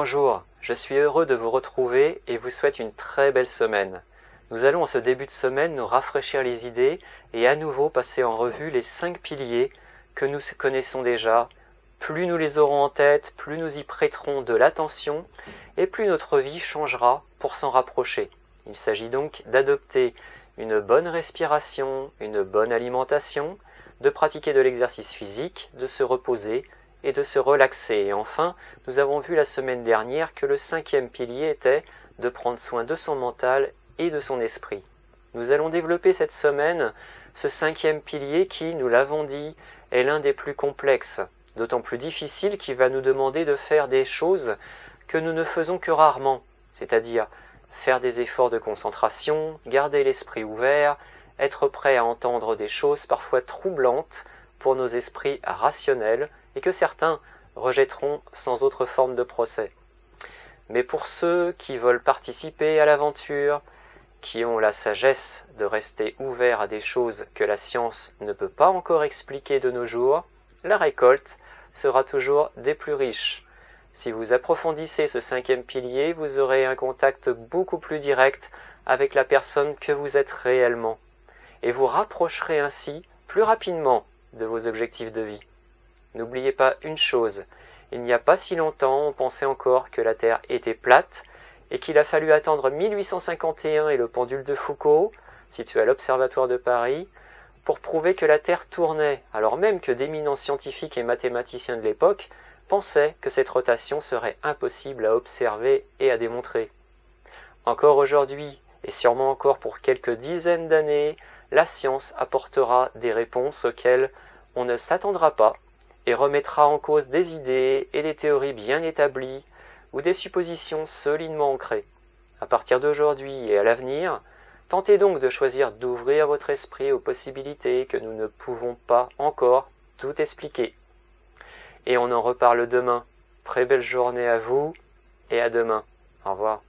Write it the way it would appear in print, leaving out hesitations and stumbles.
Bonjour, je suis heureux de vous retrouver et vous souhaite une très belle semaine. Nous allons en ce début de semaine nous rafraîchir les idées et à nouveau passer en revue les 5 piliers que nous connaissons déjà. Plus nous les aurons en tête, plus nous y prêterons de l'attention et plus notre vie changera pour s'en rapprocher. Il s'agit donc d'adopter une bonne respiration, une bonne alimentation, de pratiquer de l'exercice physique, de se reposer et de se relaxer. Et enfin, nous avons vu la semaine dernière que le 5e pilier était de prendre soin de son mental et de son esprit. Nous allons développer cette semaine ce 5e pilier qui, nous l'avons dit, est l'un des plus complexes, d'autant plus difficile qu'il va nous demander de faire des choses que nous ne faisons que rarement, c'est-à-dire faire des efforts de concentration, garder l'esprit ouvert, être prêt à entendre des choses parfois troublantes pour nos esprits rationnels et que certains rejetteront sans autre forme de procès. Mais pour ceux qui veulent participer à l'aventure, qui ont la sagesse de rester ouverts à des choses que la science ne peut pas encore expliquer de nos jours, la récolte sera toujours des plus riches. Si vous approfondissez ce 5e pilier, vous aurez un contact beaucoup plus direct avec la personne que vous êtes réellement, et vous rapprocherez ainsi plus rapidement de vos objectifs de vie. N'oubliez pas une chose, il n'y a pas si longtemps, on pensait encore que la Terre était plate et qu'il a fallu attendre 1851 et le pendule de Foucault, situé à l'Observatoire de Paris, pour prouver que la Terre tournait, alors même que d'éminents scientifiques et mathématiciens de l'époque pensaient que cette rotation serait impossible à observer et à démontrer. Encore aujourd'hui, et sûrement encore pour quelques dizaines d'années, la science apportera des réponses auxquelles on ne s'attendra pas et remettra en cause des idées et des théories bien établies ou des suppositions solidement ancrées. À partir d'aujourd'hui et à l'avenir, tentez donc de choisir d'ouvrir votre esprit aux possibilités que nous ne pouvons pas encore tout expliquer. Et on en reparle demain. Très belle journée à vous et à demain. Au revoir.